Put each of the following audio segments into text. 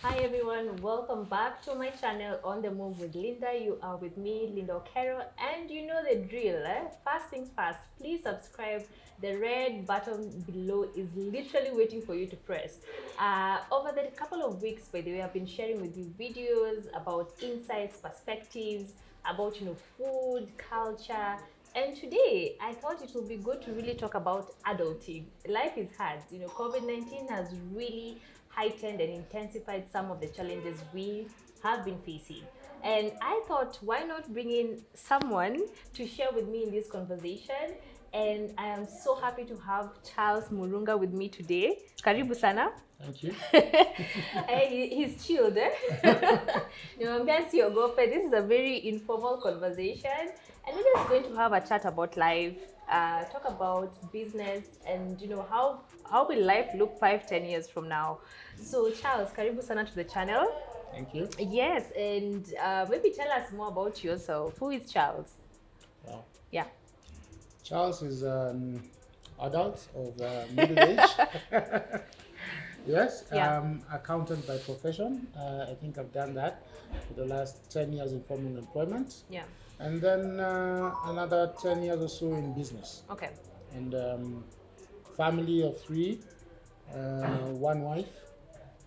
Hi everyone, welcome back to my channel On The Move with Linda. You are with me, Linda O'Carroll, and you know the drill, eh? First things first, please subscribe. The red button below is literally waiting for you to press. Over the couple of weeks, by the way, I've been sharing with you videos about insights, perspectives, about food, culture, and today I thought it would be good to really talk about adulting. Life is hard. COVID-19 has really heightened and intensified some of the challenges we have been facing. And I thought, why not bring in someone to share with me in this conversation? And I am so happy to have Charles Murunga with me today. Karibu sana. Thank you. He's chilled, eh? This is a informal conversation, and we're just going to have a chat about life, talk about business, and how will life look 5-10 years from now. So Charles, karibu sana to the channel. Thank you. Yes, and maybe tell us more about yourself. Who is Charles? Wow. Yeah. Charles is an adult of middle age. Yes, Yeah. Accountant by profession. I think I've done that for the last 10 years in formal employment. Yeah. And then another 10 years or so in business. Okay. And family of 3, one wife.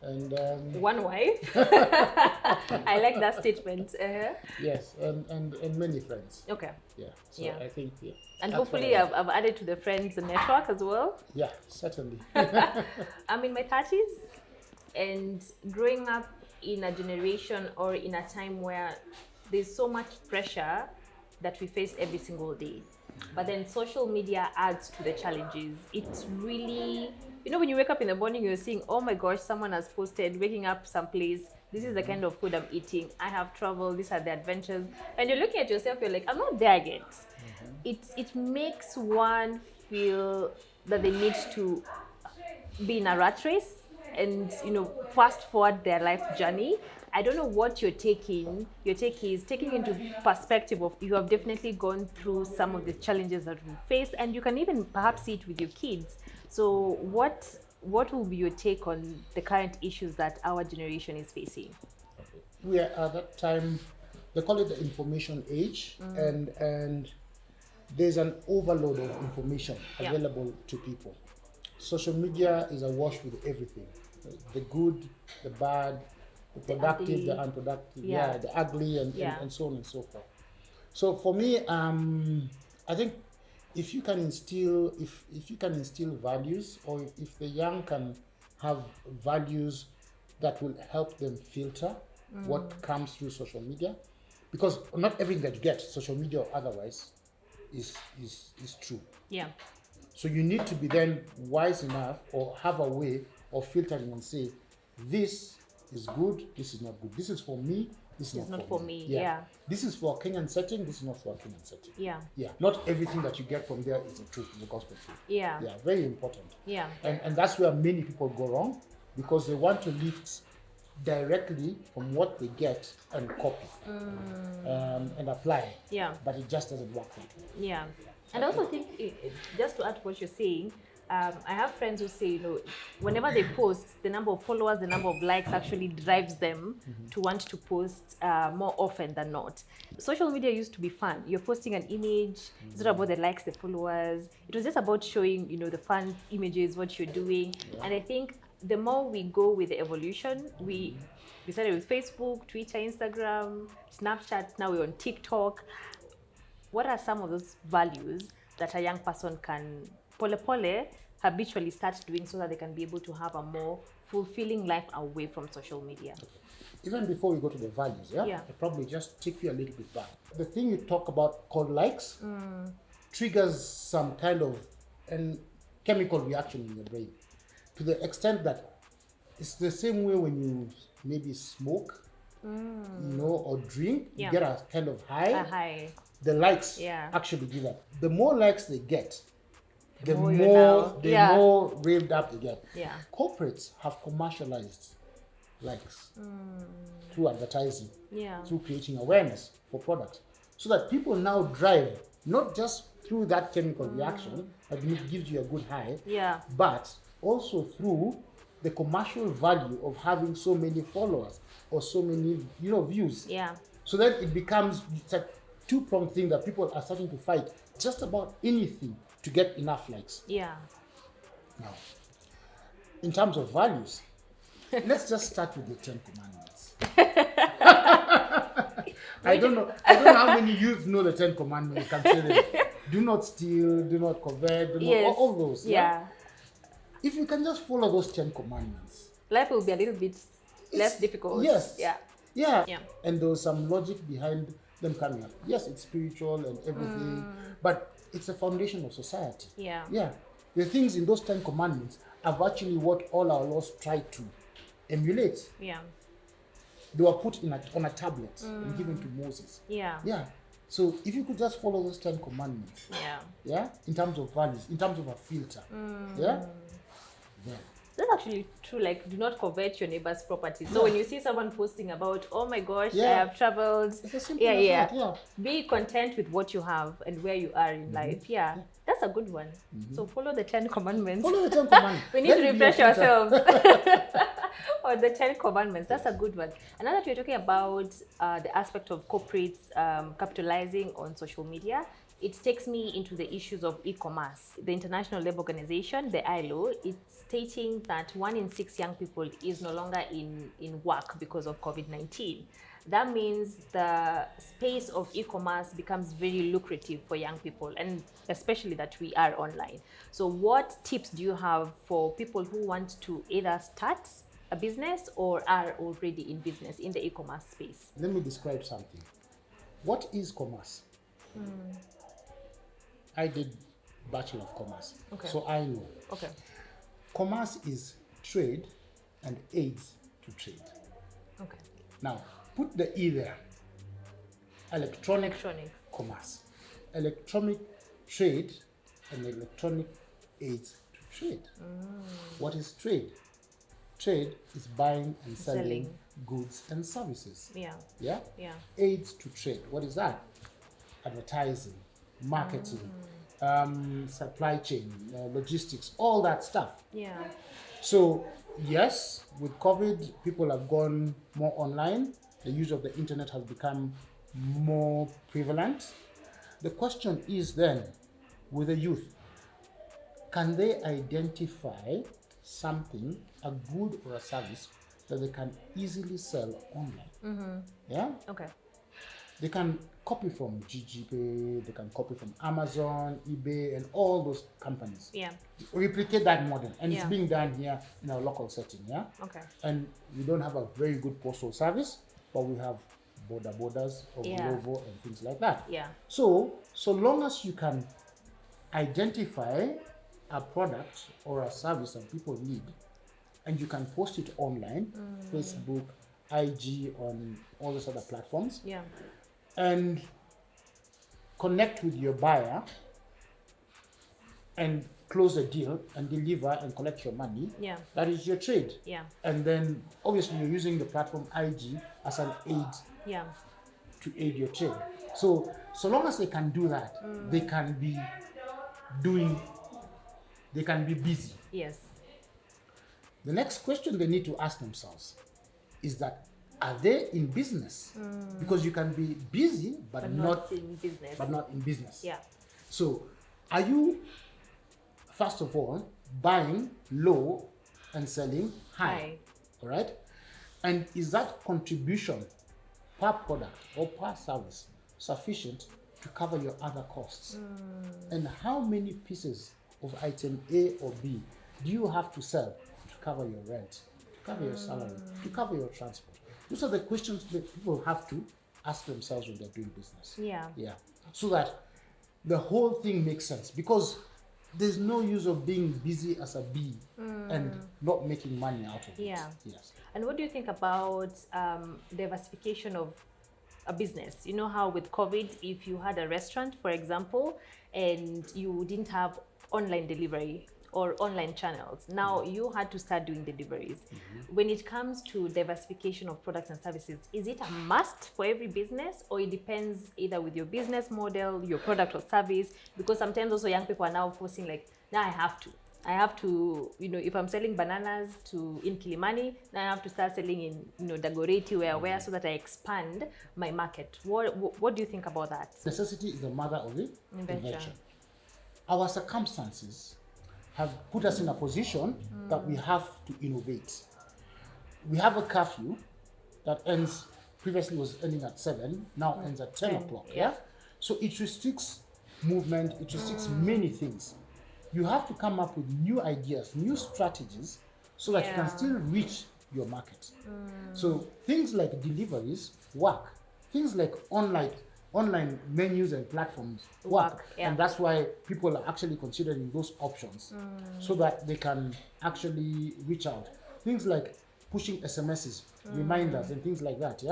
And One wife. I like that statement. yes, and many friends. Okay. Yeah. So Yeah. I think And that's hopefully what I've added to the friends network as well. yeah, certainly. I'm in my 30s, and growing up in a generation or in a time where there's so much pressure that we face every single day. But then social media adds to the challenges. It's really, when you wake up in the morning, you're seeing, oh my gosh, someone has posted waking up someplace. This is the kind of food I'm eating. I have traveled. These are the adventures. And you're looking at yourself, you're like, I'm not there yet. It makes one feel that they need to be in a rat race and fast forward their life journey. I don't know what your take is taking into perspective of you have definitely gone through some of the challenges that we face, and you can even perhaps see it with your kids. So what will be your take on the current issues that our generation is facing? We are at that time, they call it the information age, and there's an overload of information Yeah. available to people. Social media is awash with everything, the good, the bad, the productive, ugly. the unproductive, Yeah. the ugly, Yeah. and so on and so forth. So for me, I think if you can instill values, or if the young can have values that will help them filter what comes through social media, because not everything that you get, social media or otherwise, is true. Yeah. So you need to be then wise enough or have a way of filtering and say, this is good, this is not good. This is for me, this is not for me. Yeah. Yeah. This is for a Kenyan setting, this is not for a Kenyan setting. Yeah. Yeah. Not everything that you get from there is the truth, the gospel truth. Yeah. Yeah, very important. Yeah. And that's where many people go wrong, because they want to lift directly from what they get and copy and apply. Yeah. But it just doesn't work that way. Yeah, and I also think, just to add to what you're saying, I have friends who say, whenever they post, the number of followers, the number of likes actually drives them to want to post more often than not. Social media used to be fun. You're posting an image, it's not about the likes, the followers. It was just about showing, the fun images, what you're doing. Yeah. And I think the more we go with the evolution, we started with Facebook, Twitter, Instagram, Snapchat, now we're on TikTok. What are some of those values that a young person can habitually start doing so that they can be able to have a more fulfilling life away from social media? Even before we go to the values, yeah? I'll probably just take you a little bit back. The thing you talk about called likes triggers some kind of chemical reaction in your brain, to the extent that it's the same way when you maybe smoke, or drink, you get a kind of high. A high. The likes actually do that. The more likes they get, the more raved up they get. Yeah. Corporates have commercialized likes through advertising, through creating awareness for products, so that people now drive not just through that chemical reaction that gives you a good high, but also through the commercial value of having so many followers or so many, views. Yeah. So then it becomes, it's a two-pronged thing that people are starting to fight just about anything to get enough likes. Yeah. Now, in terms of values, let's just start with the 10 Commandments. I don't know how many youth know the 10 Commandments. Can say them. Do not steal, do not covet, all those. Yeah. If you can just follow those 10 Commandments, Life will be a little bit less difficult. Yes. Yeah. Yeah. Yeah. And there was some logic behind them coming up. Yes, it's spiritual and everything, but it's a foundation of society. Yeah. Yeah. The things in those 10 Commandments are virtually what all our laws try to emulate. Yeah. They were put on a tablet and given to Moses. Yeah. Yeah. So if you could just follow those 10 Commandments, Yeah. in terms of values, in terms of a filter, yeah. That's actually true. Like, do not covet your neighbor's property. So when you see someone posting about, oh my gosh, I have traveled. It's as simple as that, yeah. Be content with what you have and where you are in life. Yeah. That's a good one. So follow the 10 Commandments. Follow the 10 Commandments. We need to refresh ourselves on the 10 Commandments. That's a good one. And now that we're talking about the aspect of corporates capitalizing on social media, it takes me into the issues of e-commerce. The International Labour Organization, the ILO, it's stating that 1 in 6 young people is no longer in work because of COVID-19. That means the space of e-commerce becomes very lucrative for young people, and especially that we are online. So what tips do you have for people who want to either start a business or are already in business in the e-commerce space? Let me describe something. What is commerce? I did Bachelor of Commerce, so I know. Okay. Commerce is trade and aids to trade. Okay. Now, put the E there. Electronic commerce. Electronic trade and electronic aids to trade. What is trade? Trade is buying and selling goods and services. Yeah. Yeah? Yeah. Aids to trade. What is that? Advertising, marketing, supply chain, logistics, all that stuff. Yeah. So yes, with COVID, people have gone more online. The use of the internet has become more prevalent. The question is then, with the youth, can they identify something, a good or a service, that they can easily sell online? Yeah? Okay. They can copy from GGPay, they can copy from Amazon, eBay, and all those companies. Yeah. Replicate that model, and it's being done here in our local setting. Yeah. Okay. And we don't have a very good postal service, but we have borders or Glovo and things like that. Yeah. So long as you can identify a product or a service that people need, and you can post it online, Facebook, IG, on all those other platforms. Yeah. And connect with your buyer and close a deal and deliver and collect your money. Yeah. That is your trade. Yeah. And then obviously you're using the platform IG as an aid to aid your trade. So long as they can do that, they can be busy. Yes. The next question they need to ask themselves is that, are they in business? Because you can be busy but not in business. Yeah. Yeah. So are you, first of all, buying low and selling high? All right? And is that contribution per product or per service sufficient to cover your other costs? And how many pieces of item A or B do you have to sell to cover your rent, to cover your salary, to cover your transport? Those are the questions that people have to ask themselves when they're doing business. Yeah. Yeah. So that the whole thing makes sense, because there's no use of being busy as a bee and not making money out of it. Yeah. Yes. And what do you think about diversification of a business? You know how with COVID, if you had a restaurant, for example, and you didn't have online delivery or online channels, now you had to start doing deliveries. When it comes to diversification of products and services, is it a must for every business, or it depends either with your business model, your product or service? Because sometimes also young people are now forcing, like, now I have to. I have to, if I'm selling bananas in Kilimani, then I have to start selling in, Dagoretti, where, so that I expand my market. What do you think about that? Necessity is the mother of Invention. invention. Our circumstances have put us in a position that we have to innovate. We have a curfew that ends, previously was ending at 7, now ends at 10 o'clock. Yeah? So it restricts movement, it restricts many things. You have to come up with new ideas, new strategies, so that you can still reach your market. So things like deliveries work. Things like online menus and platforms work. And that's why people are actually considering those options so that they can actually reach out. Things like pushing SMSs, reminders and things like that,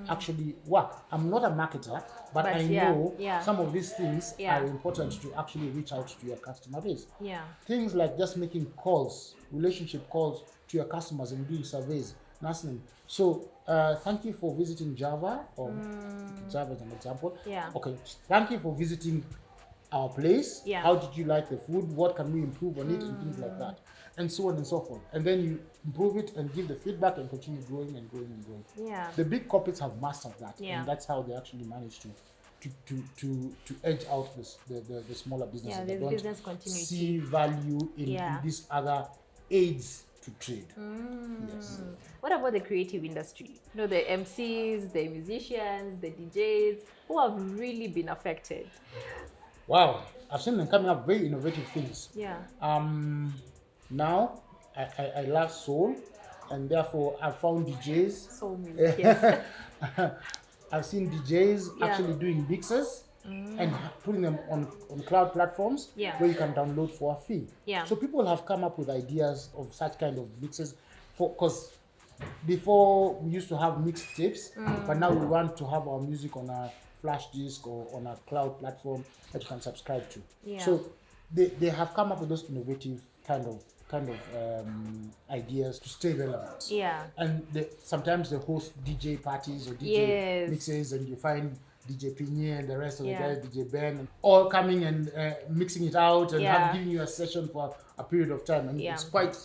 actually work. I'm not a marketer, but I know some of these things are important to actually reach out to your customer base. Things like just making calls, relationship calls to your customers and doing surveys. Nothing. So thank you for visiting Java, or Java as an example. Okay, thank you for visiting our place. How did you like the food? What can we improve on it? And things like that. And so on and so forth. And then you improve it and give the feedback and continue growing and growing and growing. The big corporates have mastered that. And that's how they actually manage to edge out the smaller businesses. They don't see value in these other aids to trade. Yes. What about the creative industry? The MCs, the musicians, the DJs, who have really been affected? Wow, I've seen them coming up very innovative things. Now, I love soul, and therefore I found DJs. Soul music, yes. I've seen DJs actually doing mixes and putting them on cloud platforms where you can download for a fee. So people have come up with ideas of such kind of mixes, because before we used to have mixed tapes, but now we want to have our music on a flash disk or on a cloud platform that you can subscribe to. So they have come up with those innovative kind of ideas to stay relevant. And sometimes they host DJ parties or DJ mixes, and you find DJ Pinye and the rest of the guys, DJ Ben, all coming and mixing it out and giving you a session for a period of time. And it's quite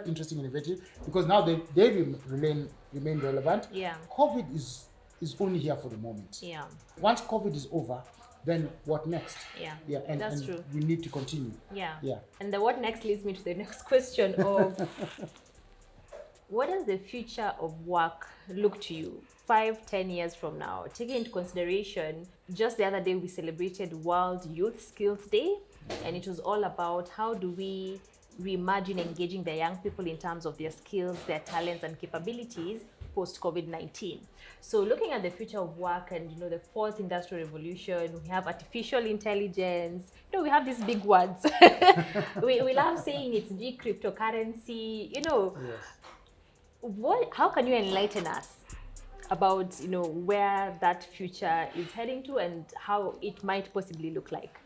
interesting and innovative, because now they remain relevant. COVID is only here for the moment. Once COVID is over, then what next? And that's true. We need to continue. And the what next leads me to the next question of what does the future of work look to you 5-10 years from now, taking into consideration just the other day we celebrated World Youth Skills Day, and it was all about how do we reimagine engaging the young people in terms of their skills, their talents and capabilities post COVID-19. So looking at the future of work and the fourth industrial revolution, we have artificial intelligence, we have these big words. we love saying it's big cryptocurrency, how can you enlighten us about where that future is heading to and how it might possibly look like?